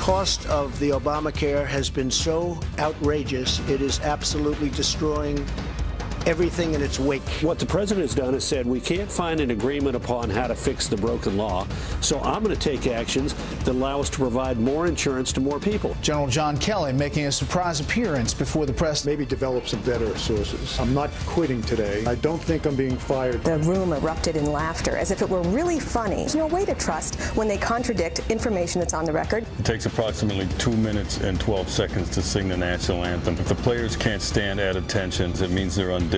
cost of the Obamacare has been so outrageous, it is absolutely destroying everything in its wake. What the president has done is said we can't find an agreement upon how to fix the broken law, so I'm going to take actions that allow us to provide more insurance to more people. General John Kelly making a surprise appearance before the press. Maybe develop some better sources. I'm not quitting today. I don't think I'm being fired. The room erupted in laughter as if it were really funny. There's no way to trust when they contradict information that's on the record. It takes approximately 2 minutes and 12 seconds to sing the national anthem. If the players can't stand at attention, it means they're undisciplined.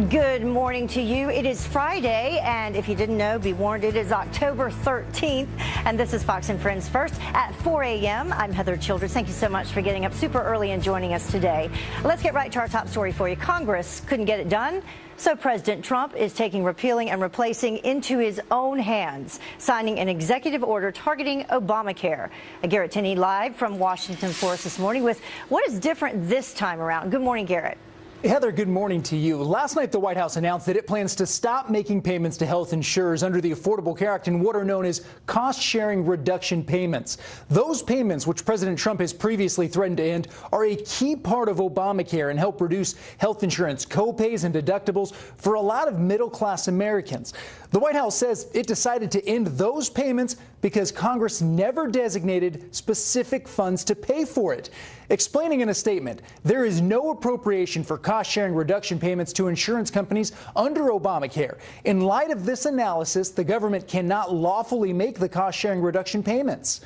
Good morning to you. It is Friday, and if you didn't know, be warned, it is October 13th, and this is Fox and Friends First at 4 a.m. I'm Heather Childress. Thank you so much for getting up super early and joining us today. Let's get right to our top story for you. Congress couldn't get it done, so President Trump is taking repealing and replacing into his own hands, signing an executive order targeting Obamacare. Garrett Tenney live from Washington for us this morning with what is different this time around. Good morning, Garrett. Heather, good morning to you. Last night, the White House announced that it plans to stop making payments to health insurers under the Affordable Care Act in what are known as cost-sharing reduction payments. Those payments, which President Trump has previously threatened to end, are a key part of Obamacare and help reduce health insurance copays and deductibles for a lot of middle-class Americans. The White House says it decided to end those payments because Congress never designated specific funds to pay for it. Explaining in a statement, there is no appropriation for cost-sharing reduction payments to insurance companies under Obamacare. In light of this analysis, the government cannot lawfully make the cost-sharing reduction payments.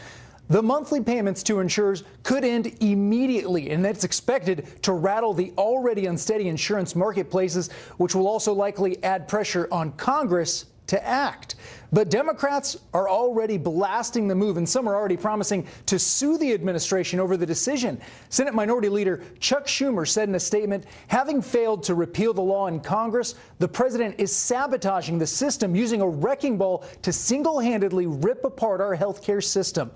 The monthly payments to insurers could end immediately, and that's expected to rattle the already unsteady insurance marketplaces, which will also likely add pressure on Congress to act. But Democrats are already blasting the move, and some are already promising to sue the administration over the decision. Senate Minority Leader Chuck Schumer said in a statement, having failed to repeal the law in Congress, the president is sabotaging the system, using a wrecking ball to single-handedly rip apart our health care system.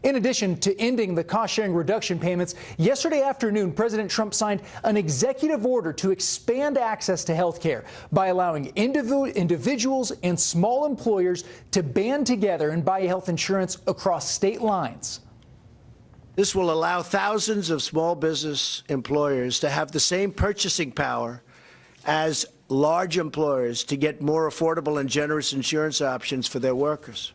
In addition to ending the cost-sharing reduction payments, yesterday afternoon, President Trump signed an executive order to expand access to health care by allowing individuals and small employers to band together and buy health insurance across state lines. This will allow thousands of small business employers to have the same purchasing power as large employers to get more affordable and generous insurance options for their workers.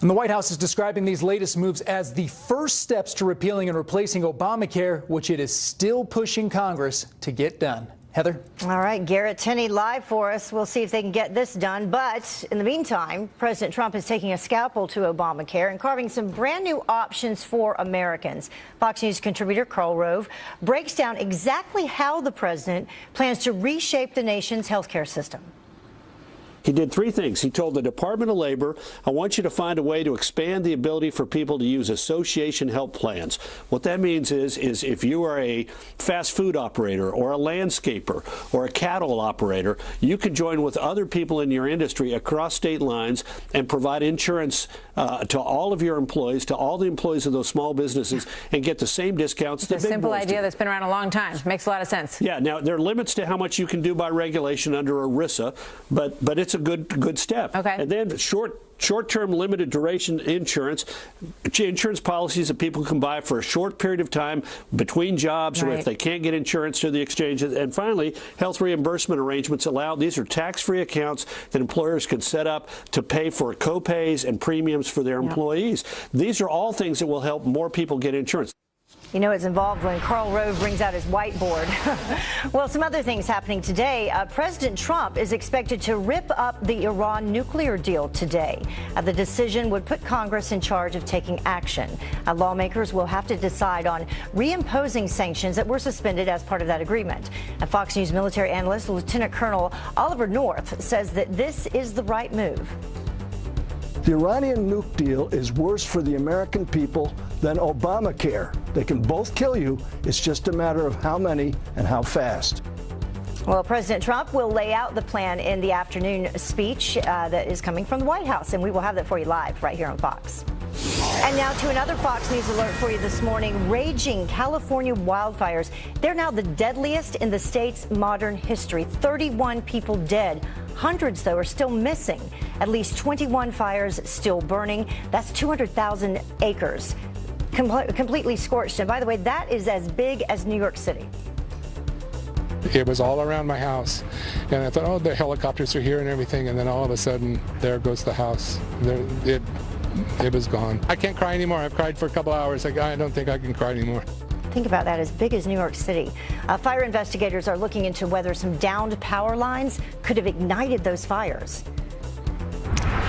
And the White House is describing these latest moves as the first steps to repealing and replacing Obamacare, which it is still pushing Congress to get done. Heather? All right, Garrett Tenney live for us. We'll see if they can get this done. But in the meantime, President Trump is taking a scalpel to Obamacare and carving some brand new options for Americans. Fox News contributor Karl Rove breaks down exactly how the president plans to reshape the nation's health care system. He did three things. He told the Department of Labor, I want you to find a way to expand the ability for people to use association health plans. What that means is if you are a fast food operator or a landscaper or a cattle operator, you can join with other people in your industry across state lines and provide insurance to all of your employees, to all the employees of those small businesses, and get the same discounts that big boys do. It's a simple idea that's been around a long time. Makes a lot of sense. Yeah, now there are limits to how much you can do by regulation under ERISA, but it's a good step. Okay. And then short-term limited duration insurance policies that people can buy for a short period of time between jobs, or if they can't get insurance through the exchanges. And finally, health reimbursement arrangements allow. These are tax-free accounts that employers can set up to pay for co-pays and premiums for their employees. These are all things that will help more people get insurance. You know it's involved when Karl Rove brings out his whiteboard. Well, some other things happening today. President Trump is expected to rip up the Iran nuclear deal today. The decision would put Congress in charge of taking action. Lawmakers will have to decide on reimposing sanctions that were suspended as part of that agreement. Fox News military analyst Lieutenant Colonel Oliver North says that this is the right move. The Iranian nuke deal is worse for the American people than Obamacare. They can both kill you. It's just a matter of how many and how fast. Well, President Trump will lay out the plan in the afternoon speech that is coming from the White House, and we will have that for you live right here on Fox. And now to another Fox News alert for you this morning. Raging California wildfires. They're now the deadliest in the state's modern history. 31 people dead. Hundreds, though, are still missing. At least 21 fires still burning. That's 200,000 acres completely scorched. And by the way, that is as big as New York City. It was all around my house. And I thought, oh, the helicopters are here and everything. And then all of a sudden, there goes the house. It was gone. I can't cry anymore. I've cried for a couple hours. I don't think I can cry anymore. Think about that, as big as New York City. Fire investigators are looking into whether some downed power lines could have ignited those fires.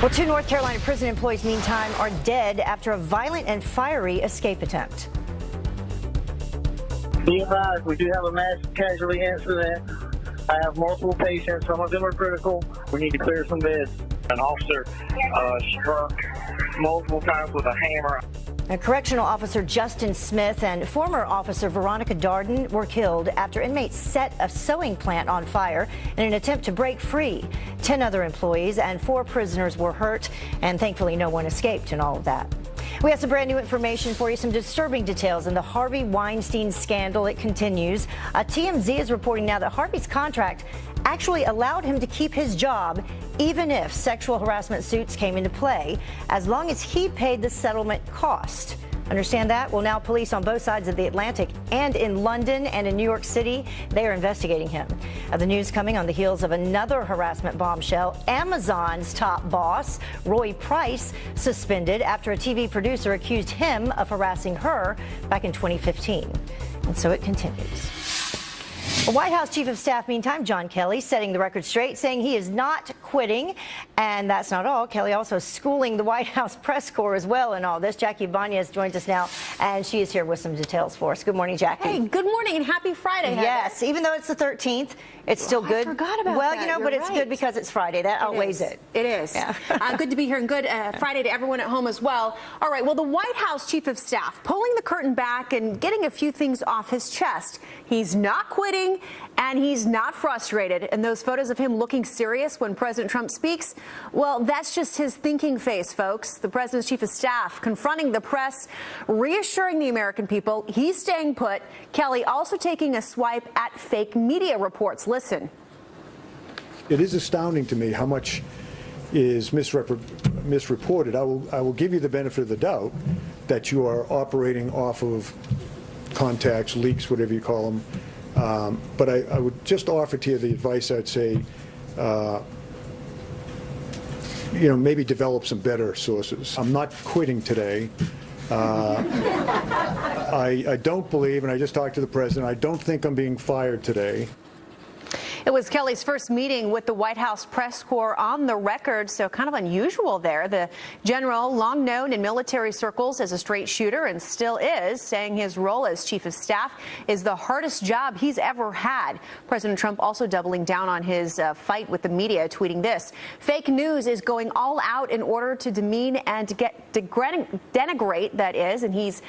Well, 2 North Carolina prison employees, meantime, are dead after a violent and fiery escape attempt. Be advised, we do have a mass casualty incident. I have multiple patients. Some of them are critical. We need to clear some beds. An officer struck multiple times with a hammer. Correctional Officer Justin Smith and former Officer Veronica Darden were killed after inmates set a sewing plant on fire in an attempt to break free. 10 other employees and 4 prisoners were hurt, and thankfully no one escaped in all of that. We have some brand new information for you, some disturbing details in the Harvey Weinstein scandal. It continues. TMZ is reporting now that Harvey's contract actually allowed him to keep his job even if sexual harassment suits came into play, as long as he paid the settlement cost. Understand that? Well, now police on both sides of the Atlantic and in London and in New York City, they are investigating him. The news coming on the heels of another harassment bombshell. Amazon's top boss, Roy Price, suspended after a TV producer accused him of harassing her back in 2015. And so it continues. White House Chief of Staff, meantime, John Kelly, setting the record straight, saying he is not quitting. And that's not all. Kelly also schooling the White House press corps as well in all this. Jackie Ibanez joins us now, and she is here with some details for us. Good morning, Jackie. Hey, good morning and happy Friday. Yes, even though it's the 13th, it's still good. I forgot about well, that. you know, You're but it's right. good because it's Friday. That outweighs it. It is. Yeah. Good to be here, and good Friday to everyone at home as well. All right, well, the White House Chief of Staff pulling the curtain back and getting a few things off his chest. He's not quitting, and he's not frustrated. And those photos of him looking serious when President Trump speaks, well, that's just his thinking face, folks. The President's Chief of Staff confronting the press, reassuring the American people he's staying put. Kelly also taking a swipe at fake media reports. Listen. It is astounding to me how much is misreported. I will give you the benefit of the doubt that you are operating off of contacts, leaks, whatever you call them. But I would just offer to you the advice I'd say, maybe develop some better sources. I'm not quitting today. I don't believe, and I just talked to the president, I don't think I'm being fired today. It was Kelly's first meeting with the White House press corps on the record, so kind of unusual there. The general, long known in military circles as a straight shooter and still is, saying his role as chief of staff is the hardest job he's ever had. President Trump also doubling down on his fight with the media, tweeting this: fake news is going all out in order to demean and to denigrate, that is, and he's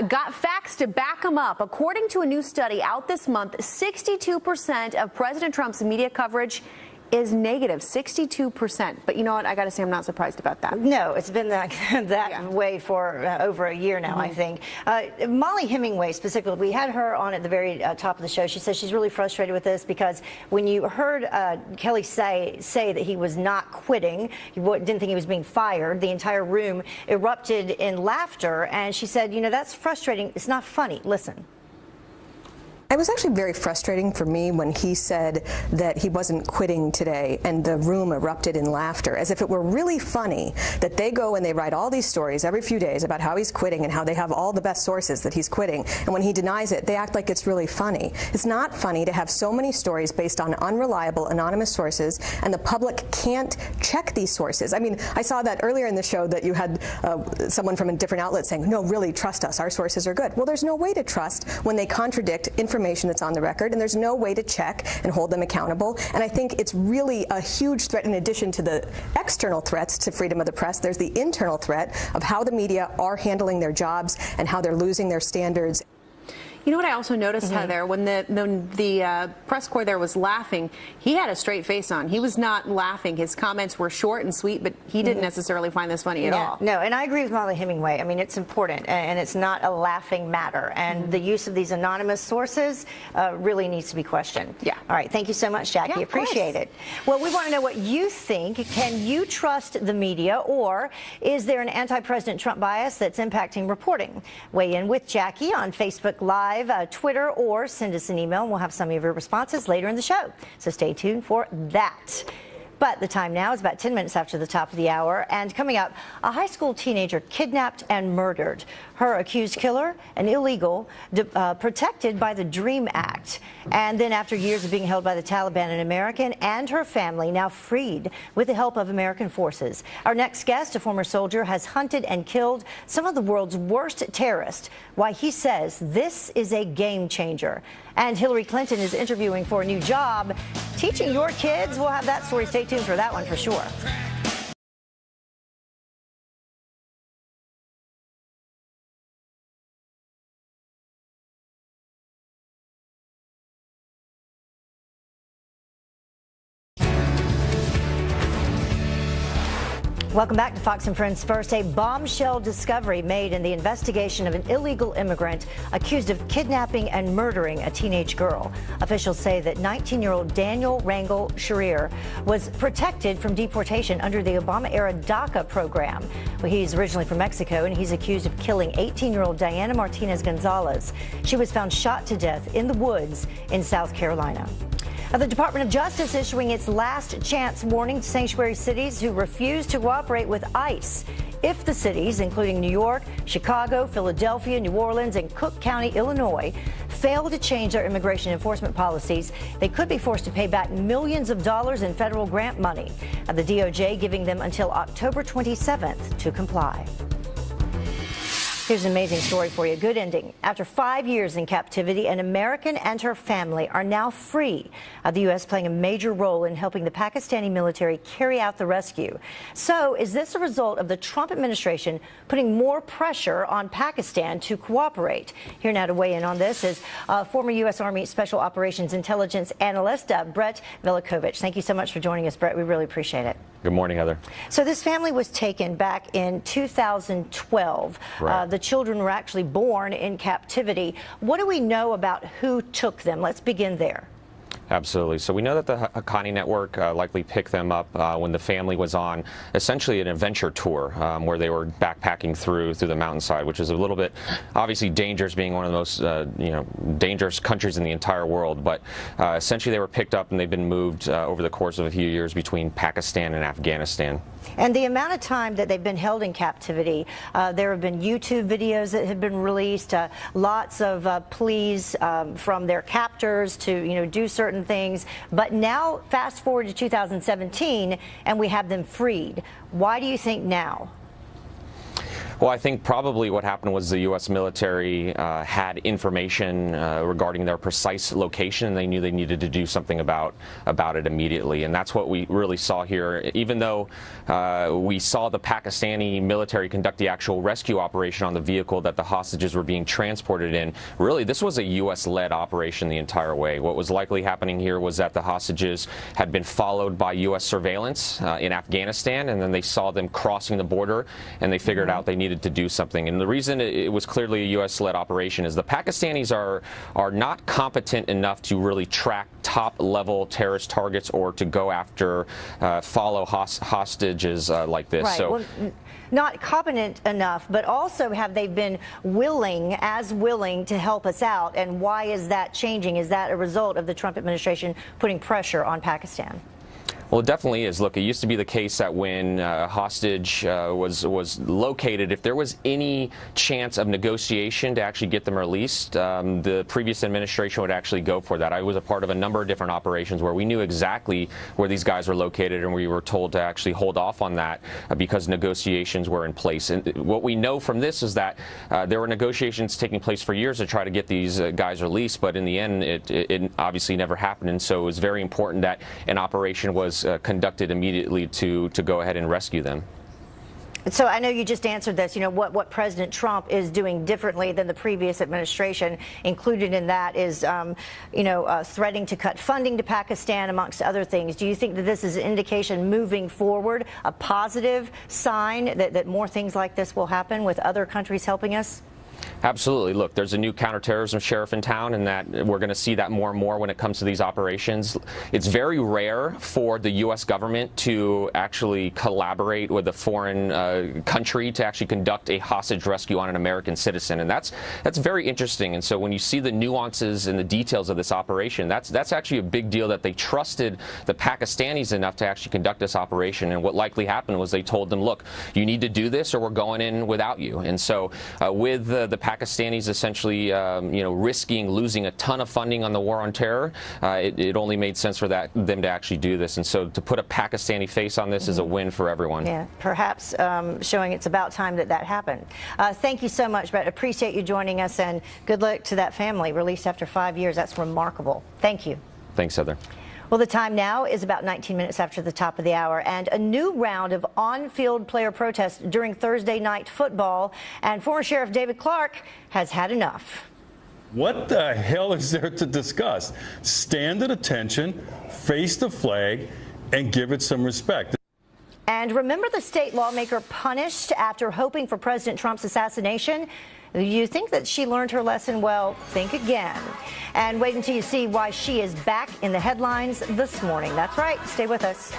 got facts to back him up. According to a new study out this month, 62% of President Trump's media coverage is negative, 62%. But you know what? I got to say, I'm not surprised about that. No, it's been that way for over a year now, I think. Molly Hemingway, specifically, we had her on at the very top of the show. She says she's really frustrated with this because when you heard Kelly say that he was not quitting, he didn't think he was being fired, the entire room erupted in laughter. And she said, that's frustrating. It's not funny. Listen. It was actually very frustrating for me when he said that he wasn't quitting today and the room erupted in laughter, as if it were really funny that they go and they write all these stories every few days about how he's quitting and how they have all the best sources that he's quitting. And when he denies it, they act like it's really funny. It's not funny to have so many stories based on unreliable, anonymous sources, and the public can't check these sources. I mean, I saw that earlier in the show that you had someone from a different outlet saying, no, really, trust us. Our sources are good. Well, there's no way to trust when they contradict information that's on the record, and there's no way to check and hold them accountable. And I think it's really a huge threat. In addition to the external threats to freedom of the press, there's the internal threat of how the media are handling their jobs and how they're losing their standards. You know what I also noticed, Heather, when the press corps there was laughing, he had a straight face on. He was not laughing. His comments were short and sweet, but he didn't necessarily find this funny at all. No, and I agree with Molly Hemingway. I mean, it's important, and it's not a laughing matter. And the use of these anonymous sources really needs to be questioned. Yeah. All right. Thank you so much, Jackie. Yeah, appreciate it. Well, we want to know what you think. Can you trust the media, or is there an anti-President Trump bias that's impacting reporting? Weigh in with Jackie on Facebook Live, Twitter, or send us an email, and we'll have some of your responses later in the show. So stay tuned for that. But the time now is about 10 minutes after the top of the hour. And coming up, a high school teenager kidnapped and murdered. Her accused killer, an illegal, protected by the DREAM Act. And then after years of being held by the Taliban, an American and her family now freed with the help of American forces. Our next guest, a former soldier, has hunted and killed some of the world's worst terrorists. Why he says this is a game changer. And Hillary Clinton is interviewing for a new job. Teaching your kids, we'll have that story. Stay tuned for that one for sure. Welcome back to Fox and Friends First. A bombshell discovery made in the investigation of an illegal immigrant accused of kidnapping and murdering a teenage girl. Officials say that 19-year-old Daniel Rangel Sharir was protected from deportation under the Obama-era DACA program. Well, he's originally from Mexico, and he's accused of killing 18-year-old Diana Martinez Gonzalez. She was found shot to death in the woods in South Carolina. The Department of Justice issuing its last chance warning to sanctuary cities who refuse to cooperate with ICE. If the cities, including New York, Chicago, Philadelphia, New Orleans, and Cook County, Illinois, fail to change their immigration enforcement policies, they could be forced to pay back millions of dollars in federal grant money. And the DOJ giving them until October 27th to comply. Here's an amazing story for you. Good ending. After 5 years in captivity, an American and her family are now free. The U.S. playing a major role in helping the Pakistani military carry out the rescue. So is this a result of the Trump administration putting more pressure on Pakistan to cooperate? Here now to weigh in on this is former U.S. Army Special Operations Intelligence Analyst Brett Velikovich. Thank you so much for joining us, Brett. We really appreciate it. Good morning, Heather. So this family was taken back in 2012. Right. The children were actually born in captivity. What do we know about who took them? Let's begin there. Absolutely. So we know that the Haqqani network likely picked them up when the family was on essentially an adventure tour where they were backpacking through the mountainside, which is a little bit obviously dangerous, being one of the most dangerous countries in the entire world. But essentially they were picked up and they've been moved over the course of a few years between Pakistan and Afghanistan. And the amount of time that they've been held in captivity, there have been YouTube videos that have been released, lots of pleas from their captors to, do certain things. But now, fast forward to 2017, and we have them freed. Why do you think now? Well, I think probably what happened was the U.S. military had information regarding their precise location, and they knew they needed to do something about it immediately. And that's what we really saw here. Even though we saw the Pakistani military conduct the actual rescue operation on the vehicle that the hostages were being transported in, really this was a U.S.-led operation the entire way. What was likely happening here was that the hostages had been followed by U.S. surveillance in Afghanistan, and then they saw them crossing the border, and they figured out they needed to do something. And the reason it was clearly a U.S.-led operation is the Pakistanis are not competent enough to really track top-level terrorist targets or to go after follow hostages like this. Right. So. Well, not competent enough, but also have they been willing to help us out? And why is that changing? Is that a result of the Trump administration putting pressure on Pakistan? Well, it definitely is. Look, it used to be the case that when a hostage was located, if there was any chance of negotiation to actually get them released, the previous administration would actually go for that. I was a part of a number of different operations where we knew exactly where these guys were located, and we were told to actually hold off on that because negotiations were in place. And what we know from this is that there were negotiations taking place for years to try to get these guys released, but in the end, it obviously never happened. And so it was very important that an operation was conducted immediately to go ahead and rescue them. So I know you just answered this, what President Trump is doing differently than the previous administration. Included in that is, threatening to cut funding to Pakistan, amongst other things. Do you think that this is an indication moving forward, a positive sign that more things like this will happen with other countries helping us? Absolutely. Look, there's a new counterterrorism sheriff in town, and that we're going to see that more and more when it comes to these operations. It's very rare for the U.S. government to actually collaborate with a foreign country to actually conduct a hostage rescue on an American citizen, and that's very interesting. And so when you see the nuances and the details of this operation, that's actually a big deal, that they trusted the Pakistanis enough to actually conduct this operation. And what likely happened was they told them, look, you need to do this or we're going in without you. And so with the Pakistanis essentially, risking losing a ton of funding on the war on terror, it only made sense for them to actually do this. And so to put a Pakistani face on this is a win for everyone. Yeah, perhaps showing it's about time that happened. Thank you so much, Brett. Appreciate you joining us, and good luck to that family released after 5 years. That's remarkable. Thank you. Thanks, Heather. Well, the time now is about 19 minutes after the top of the hour, and a new round of on-field player protests during Thursday night football, and former Sheriff David Clark has had enough. What the hell is there to discuss? Stand at attention, face the flag, and give it some respect. And remember the state lawmaker punished after hoping for President Trump's assassination? You think that she learned her lesson? Well, think again. And wait until you see why she is back in the headlines this morning. That's right. Stay with us.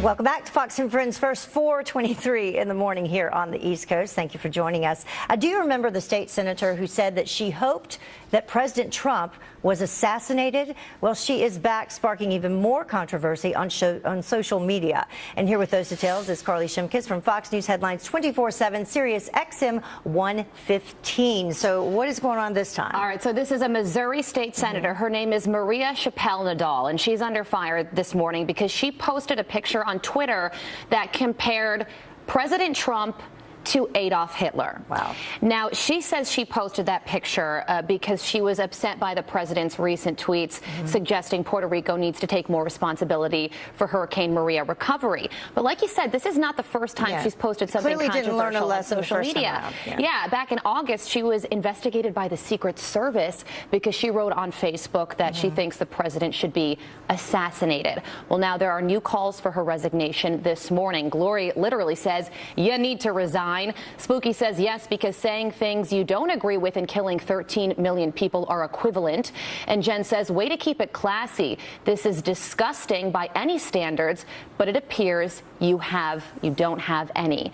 Welcome back to Fox & Friends First, 4:23 in the morning here on the East Coast. Thank you for joining us. Do you remember the state senator who said that she hoped that President Trump was assassinated? Well, she is back, sparking even more controversy on social media. And here with those details is Carly Shimkus from Fox News Headlines 24/7, Sirius XM 115. So what is going on this time? All right, so this is a Missouri state senator. Her name is Maria Chappelle-Nadal, and she's under fire this morning because she posted a picture on Twitter that compared President Trump to Adolf Hitler. Wow. Now, she says she posted that picture because she was upset by the president's recent tweets suggesting Puerto Rico needs to take more responsibility for Hurricane Maria recovery. But like you said, this is not the first time she's posted something Clearly controversial didn't learn a lesson on social the first media. time around. Yeah, back in August, she was investigated by the Secret Service because she wrote on Facebook that she thinks the president should be assassinated. Well, now there are new calls for her resignation this morning. Glory literally says, you need to resign. Spooky says yes, because saying things you don't agree with and killing 13 million people are equivalent. And Jen says, way to keep it classy. This is disgusting by any standards, but it appears you don't have any.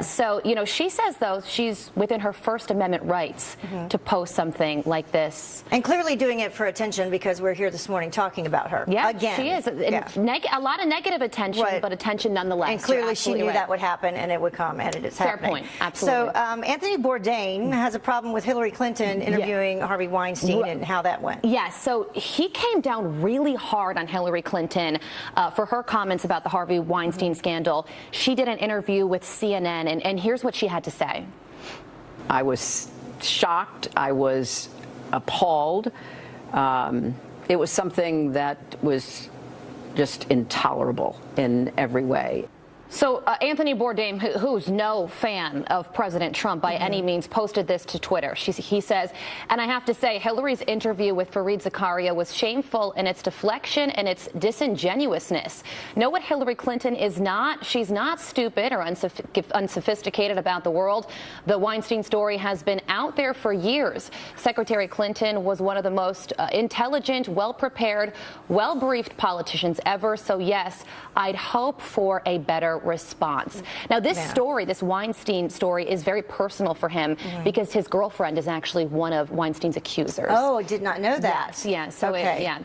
So, she says, though, she's within her First Amendment rights to post something like this. And clearly doing it for attention, because we're here this morning talking about her. Yeah, again. she is. A lot of negative attention, but attention nonetheless. And clearly she knew that would happen, and it would come, and it is happening. Fair point. Absolutely. So Anthony Bourdain has a problem with Hillary Clinton interviewing Harvey Weinstein and how that went. Yes. So he came down really hard on Hillary Clinton for her comments about the Harvey Weinstein scandal. She did an interview with CNN, and here's what she had to say. I was shocked. I was appalled. It was something that was just intolerable in every way. So Anthony Bourdain, who's no fan of President Trump by any means, posted this to Twitter. He says, and I have to say, Hillary's interview with Fareed Zakaria was shameful in its deflection and its disingenuousness. Know what Hillary Clinton is not? She's not stupid or unsophisticated about the world. The Weinstein story has been out there for years. Secretary Clinton was one of the most intelligent, well-prepared, well-briefed politicians ever. So yes, I'd hope for a better response. Now, this story, this Weinstein story, is very personal for him because his girlfriend is actually one of Weinstein's accusers. Oh, I did not know that. Yes, yeah.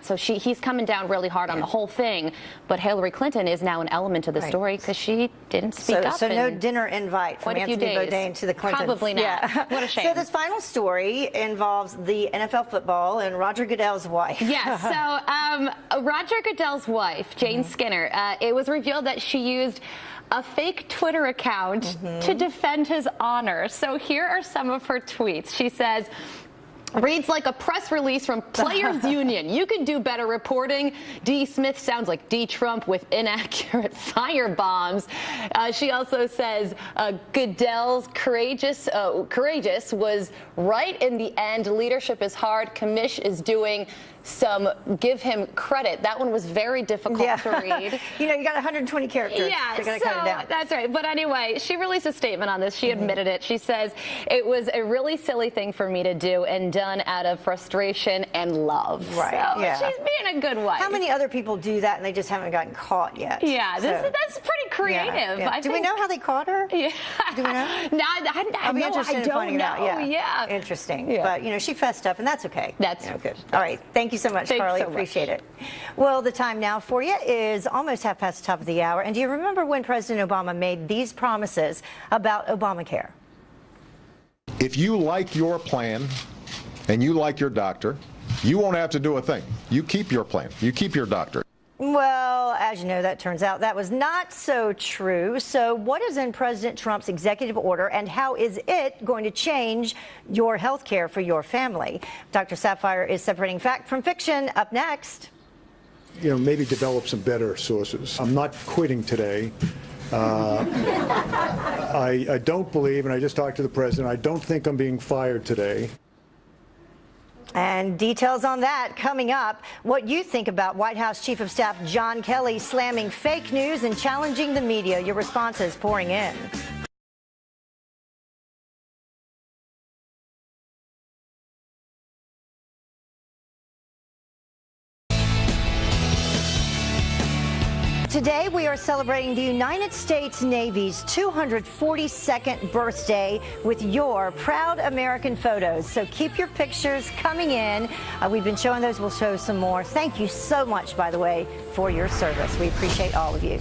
So so he's coming down really hard on the whole thing. But Hillary Clinton is now an element of the story because she didn't speak up. So no dinner invite from Anthony Bourdain to the Clintons. Probably not. Yeah. What a shame. So this final story involves the NFL football and Roger Goodell's wife. Yes. So Roger Goodell's wife, Jane Skinner, it was revealed that she used a fake Twitter account to defend his honor. So here are some of her tweets. She says, Reads like a press release from Players Union. You could do better reporting. D. Smith sounds like D. Trump with inaccurate fire bombs. She also says Goodell's courageous was right in the end. Leadership is hard. Kamish is doing some give him credit. That one was very difficult to read. You know, you got 120 characters. Yeah, so cut it down. That's right. But anyway, she released a statement on this. She admitted it. She says, it was a really silly thing for me to do and done out of frustration and love. Right. So yeah. she's being a good wife. How many other people do that and they just haven't gotten caught yet? Yeah, that's pretty creative. Yeah. Do we know how they caught her? Yeah. Do we know? No, I'll be interested in finding out. Yeah. Interesting. Yeah. But, you know, she fessed up, and that's okay. That's good. All right. Thank you so much, Carly. Appreciate it. Well, the time now for you is almost half past the top of the hour. And do you remember when President Obama made these promises about Obamacare? If you like your plan and you like your doctor, you won't have to do a thing. You keep your plan. You keep your doctor. Well, as you know, that turns out that was not so true. So what is in President Trump's executive order, and how is it going to change your health care for your family? Dr. Sapphire is separating fact from fiction. Up next. You know, maybe develop some better sources. I'm not quitting today. I don't believe, and I just talked to the president, I don't think I'm being fired today. And details on that coming up. What you think about White House Chief of Staff John Kelly slamming fake news and challenging the media. Your responses pouring in. Today, we are celebrating the United States Navy's 242nd birthday with your proud American photos. So keep your pictures coming in. We've been showing those. We'll show some more. Thank you so much, by the way, for your service. We appreciate all of you.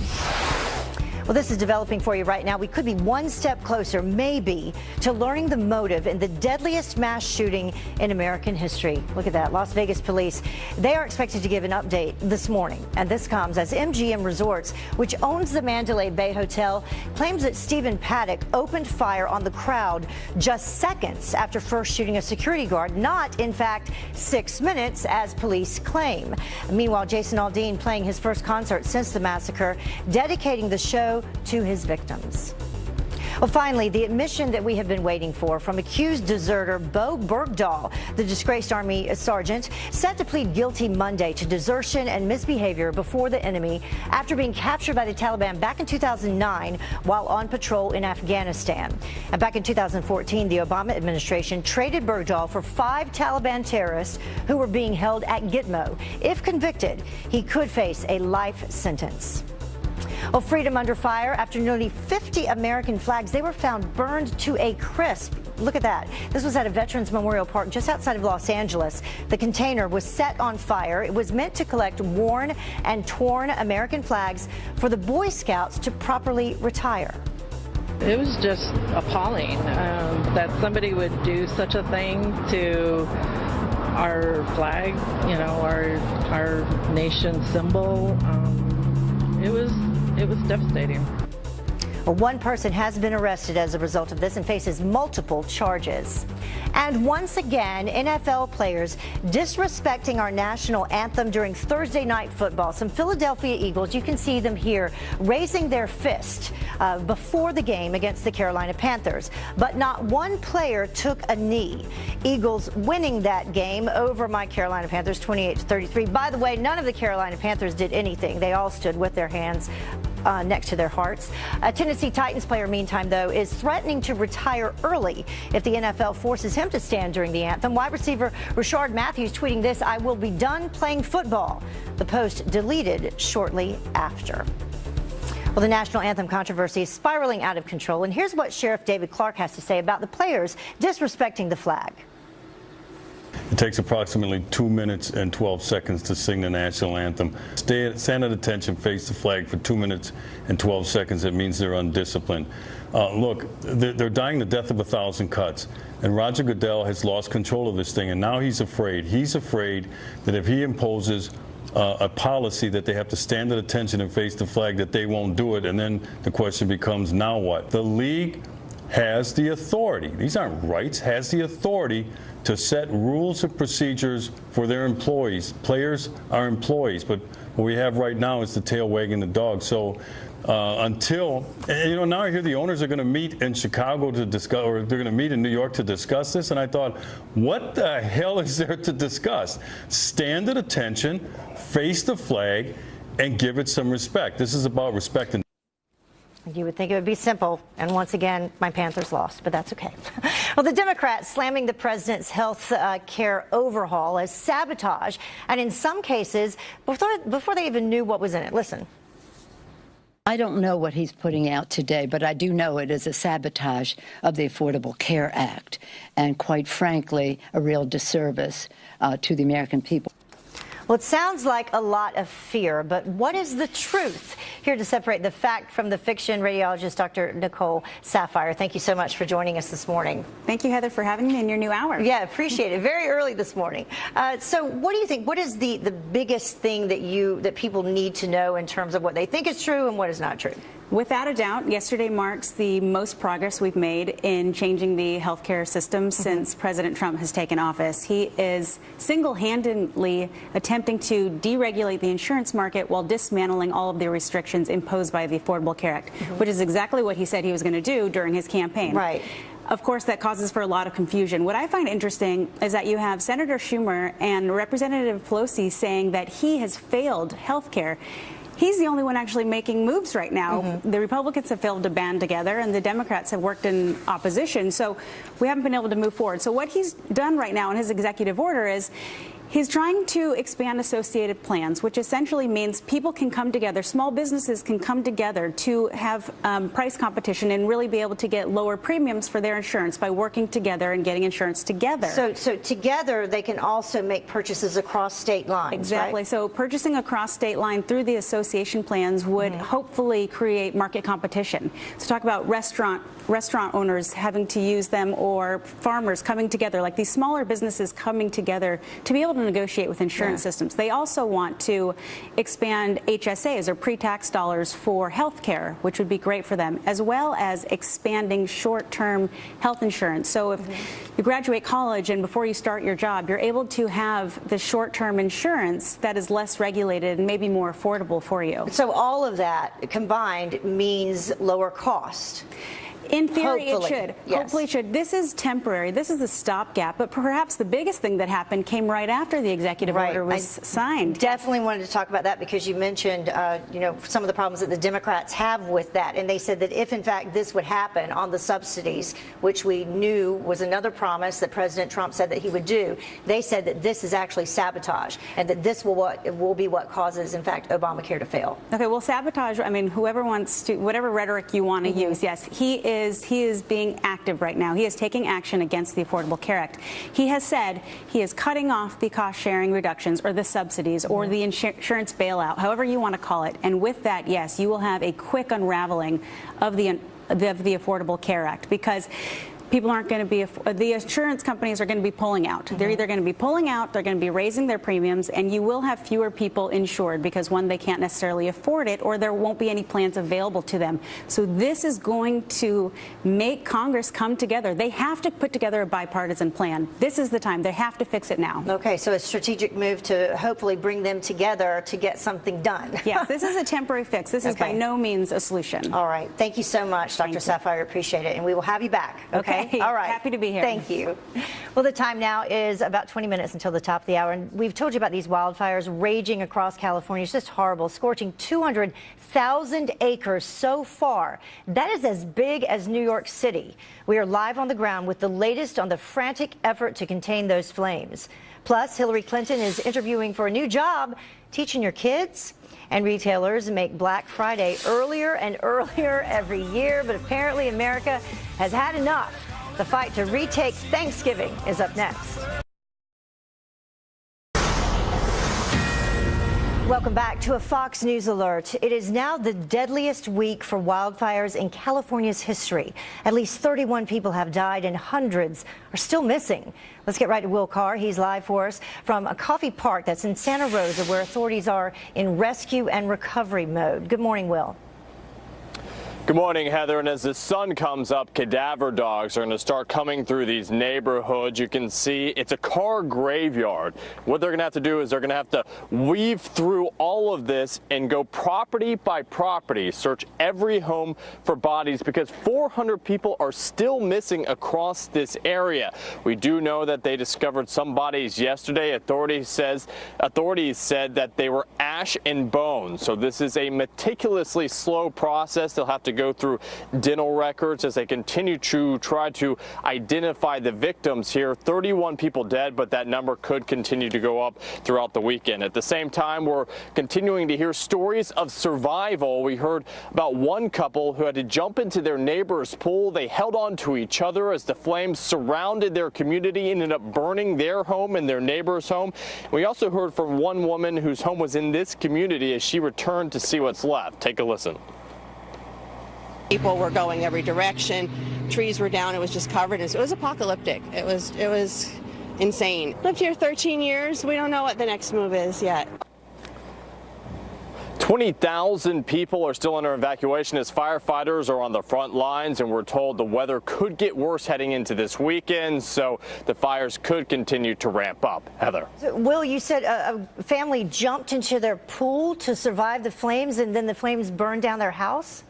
Well, this is developing for you right now. We could be one step closer, maybe, to learning the motive in the deadliest mass shooting in American history. Look at that. Las Vegas police, they are expected to give an update this morning. And this comes as MGM Resorts, which owns the Mandalay Bay Hotel, claims that Stephen Paddock opened fire on the crowd just seconds after first shooting a security guard, not, in fact, 6 minutes, as police claim. Meanwhile, Jason Aldean playing his first concert since the massacre, dedicating the show to his victims. Well, finally, the admission that we have been waiting for from accused deserter Bo Bergdahl, the disgraced Army sergeant, set to plead guilty Monday to desertion and misbehavior before the enemy after being captured by the Taliban back in 2009 while on patrol in Afghanistan. And back in 2014, the Obama administration traded Bergdahl for 5 Taliban terrorists who were being held at Gitmo. If convicted, he could face a life sentence. Well, freedom under fire after nearly 50 American flags. They were found burned to a crisp. Look at that. This was at a Veterans Memorial Park just outside of Los Angeles. The container was set on fire. It was meant to collect worn and torn American flags for the Boy Scouts to properly retire. It was just appalling that somebody would do such a thing to our flag, you know, our nation symbol. It was devastating. Well, one person has been arrested as a result of this and faces multiple charges. And once again, NFL players disrespecting our national anthem during Thursday night football. Some Philadelphia Eagles, you can see them here, raising their fist before the game against the Carolina Panthers. But not one player took a knee. Eagles winning that game over my Carolina Panthers 28-33. By the way, none of the Carolina Panthers did anything. They all stood with their hands next to their hearts. A Tennessee Titans player, meantime, though, is threatening to retire early if the NFL forces him to stand during the anthem. Wide receiver Rashard Matthews tweeting this: "I will be done playing football." The post deleted shortly after. Well, the national anthem controversy is spiraling out of control, and here's what Sheriff David Clark has to say about the players disrespecting the flag. It takes approximately 2 minutes and 12 seconds to sing the national anthem. Stand at attention, face the flag for 2 minutes and 12 seconds. It means they're undisciplined. Look, they're dying the death of 1,000 cuts. And Roger Goodell has lost control of this thing, and now he's afraid. He's afraid that if he imposes a policy that they have to stand at attention and face the flag, that they won't do it. And then the question becomes, now what? The league has the authority, these aren't rights, has the authority to set rules and procedures for their employees. Players are employees, but what we have right now is the tail wagging the dog. So until, now I hear the owners are going to meet in Chicago to discuss, or they're going to meet in New York to discuss this, and I thought, what the hell is there to discuss? Stand at attention, face the flag, and give it some respect. This is about respecting. You would think it would be simple, and once again, my Panthers lost, but that's okay. Well, the Democrats slamming the president's health care overhaul as sabotage, and in some cases, before they even knew what was in it. Listen. I don't know what he's putting out today, but I do know it is a sabotage of the Affordable Care Act, and quite frankly, a real disservice to the American people. Well, it sounds like a lot of fear, but what is the truth? Here to separate the fact from the fiction, radiologist Dr. Nicole Saphier. Thank you so much for joining us this morning. Thank you, Heather, for having me in your new hour. Yeah, appreciate it. Very early this morning. So what do you think? What is the biggest thing that people need to know in terms of what they think is true and what is not true? Without a doubt, yesterday marks the most progress we've made in changing the healthcare system since President Trump has taken office. He is single-handedly attempting to deregulate the insurance market while dismantling all of the restrictions imposed by the Affordable Care Act, which is exactly what he said he was going to do during his campaign. Right. Of course, that causes for a lot of confusion. What I find interesting is that you have Senator Schumer and Representative Pelosi saying that he has failed health care. He's the only one actually making moves right now. The Republicans have failed to band together, and the Democrats have worked in opposition. So we haven't been able to move forward. So what he's done right now in his executive order is he's trying to expand associated plans, which essentially means people can come together, small businesses can come together to have price competition and really be able to get lower premiums for their insurance by working together and getting insurance together. So together they can also make purchases across state lines. Exactly. Right? So purchasing across state line through the association plans would hopefully create market competition. So talk about restaurant owners having to use them, or farmers coming together, like these smaller businesses coming together to be able to negotiate with insurance systems. They also want to expand HSAs, or pre-tax dollars, for health care, which would be great for them, as well as expanding short-term health insurance. So if you graduate college and before you start your job, you're able to have the short-term insurance that is less regulated and maybe more affordable for you. So all of that combined means lower cost. In theory, Hopefully. it should. Yes. Hopefully it should. This is temporary. This is a stopgap. But perhaps the biggest thing that happened came right after the executive order was signed. Definitely wanted to talk about that because you mentioned, some of the problems that the Democrats have with that. And they said that if, in fact, this would happen on the subsidies, which we knew was another promise that President Trump said that he would do, they said that this is actually sabotage and that this will be what causes, in fact, Obamacare to fail. Okay, well, sabotage, I mean, whoever wants to, whatever rhetoric you want to use, yes, he is being active right now. He is taking action against the Affordable Care Act. He has said he is cutting off the cost-sharing reductions, or the subsidies, or the insurance bailout, however you want to call it. And with that, yes, you will have a quick unraveling of the Affordable Care Act, because people aren't going to be, the insurance companies are going to be pulling out. They're either going to be pulling out, they're going to be raising their premiums, and you will have fewer people insured because, one, they can't necessarily afford it, or there won't be any plans available to them. So this is going to make Congress come together. They have to put together a bipartisan plan. This is the time. They have to fix it now. Okay, so a strategic move to hopefully bring them together to get something done. Yes, this is a temporary fix. This is by no means a solution. All right. Thank you so much, Dr. Saphier. Appreciate it. And we will have you back. Okay. All right. Happy to be here. Thank you. Well, the time now is about 20 minutes until the top of the hour. And we've told you about these wildfires raging across California. It's just horrible, scorching 200,000 acres so far. That is as big as New York City. We are live on the ground with the latest on the frantic effort to contain those flames. Plus, Hillary Clinton is interviewing for a new job, teaching your kids. And retailers make Black Friday earlier and earlier every year. But apparently America has had enough. The fight to retake Thanksgiving is up next. Welcome back to a Fox News alert. It is now the deadliest week for wildfires in California's history. At least 31 people have died and hundreds are still missing. Let's get right to Will Carr. He's live for us from a coffee park that's in Santa Rosa, where authorities are in rescue and recovery mode. Good morning, Will. Good morning, Heather. And as the sun comes up, cadaver dogs are going to start coming through these neighborhoods. You can see it's a car graveyard. What they're going to have to do is they're going to have to weave through all of this and go property by property, search every home for bodies, because 400 people are still missing across this area. We do know that they discovered some bodies yesterday. Authorities said that they were ash and bones. So this is a meticulously slow process. They'll have to go through dental records as they continue to try to identify the victims here. 31 people dead, but that number could continue to go up throughout the weekend. At the same time, we're continuing to hear stories of survival. We heard about one couple who had to jump into their neighbor's pool. They held on to each other as the flames surrounded their community, ended up burning their home and their neighbor's home. We also heard from one woman whose home was in this community as she returned to see what's left. Take a listen. People were going every direction. Trees were down. It was just covered. It was apocalyptic. It was insane. Lived here 13 years. We don't know what the next move is yet. 20,000 people are still under evacuation as firefighters are on the front lines, and we're told the weather could get worse heading into this weekend, so the fires could continue to ramp up. Heather. So, Will, you said a family jumped into their pool to survive the flames, and then the flames burned down their house?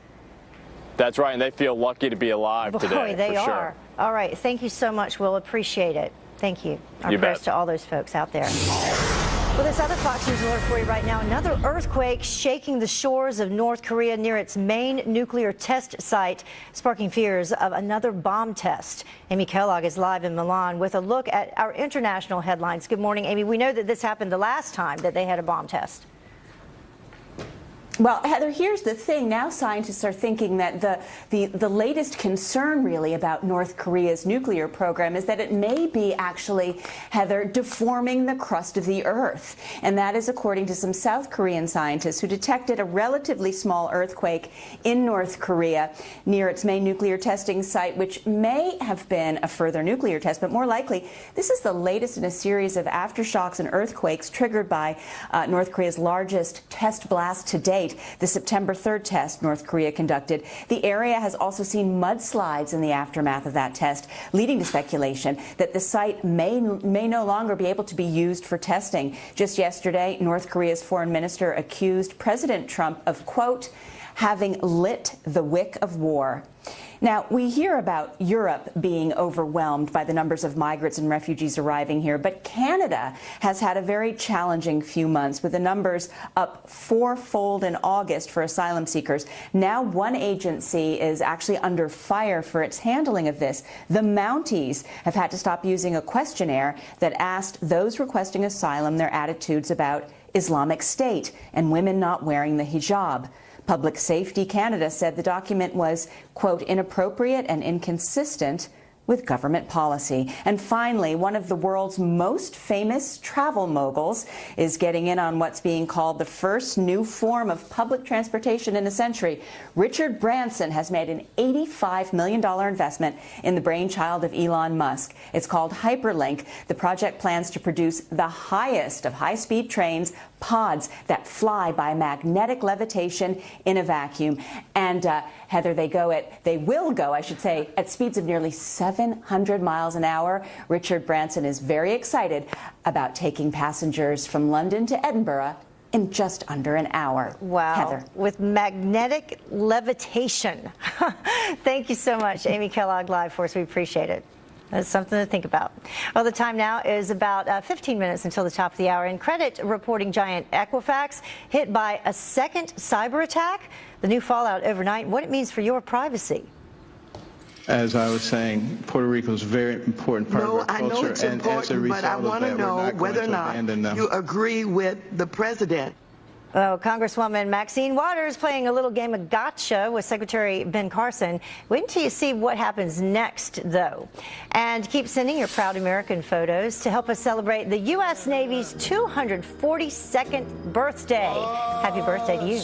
That's right, and they feel lucky to be alive today. Boy, they are. Sure. All right, thank you so much, Will. Appreciate it. Thank you. Our You prayers bet. to all those folks out there. Well, this other Fox News alert for you right now. Another earthquake shaking the shores of North Korea near its main nuclear test site, sparking fears of another bomb test. Amy Kellogg is live in Milan with a look at our international headlines. Good morning, Amy. We know that this happened the last time that they had a bomb test. Well, Heather, here's the thing. Now scientists are thinking that the latest concern really about North Korea's nuclear program is that it may be actually, Heather, deforming the crust of the Earth. And that is according to some South Korean scientists who detected a relatively small earthquake in North Korea near its main nuclear testing site, which may have been a further nuclear test, but more likely this is the latest in a series of aftershocks and earthquakes triggered by North Korea's largest test blast to date. The September 3rd test North Korea conducted. The area has also seen mudslides in the aftermath of that test, leading to speculation that the site may no longer be able to be used for testing. Just yesterday, North Korea's foreign minister accused President Trump of, quote, having lit the wick of war. Now, we hear about Europe being overwhelmed by the numbers of migrants and refugees arriving here, but Canada has had a very challenging few months, with the numbers up fourfold in August for asylum seekers. Now one agency is actually under fire for its handling of this. The Mounties have had to stop using a questionnaire that asked those requesting asylum their attitudes about Islamic State and women not wearing the hijab. Public Safety Canada said the document was, quote, inappropriate and inconsistent with government policy. And finally, one of the world's most famous travel moguls is getting in on what's being called the first new form of public transportation in a century. Richard Branson has made an $85 million investment in the brainchild of Elon Musk. It's called Hyperlink. The project plans to produce the highest of high-speed trains, pods that fly by magnetic levitation in a vacuum. And Heather, they will go at speeds of nearly 700 miles an hour. Richard Branson is very excited about taking passengers from London to Edinburgh in just under an hour. Wow. Heather. With magnetic levitation. Thank you so much, Amy Kellogg, live for us. We appreciate it. That's something to think about. Well, the time now is about 15 minutes until the top of the hour. And credit reporting giant Equifax hit by a second cyber attack. The new fallout overnight, what it means for your privacy. As I was saying, Puerto Rico is a very important part of our culture. I know it's important, but I want to know whether or not you agree with the president. Well, Congresswoman Maxine Waters playing a little game of gotcha with Secretary Ben Carson. Wait until you see what happens next, though. And keep sending your proud American photos to help us celebrate the U.S. Navy's 242nd birthday. Happy birthday to you.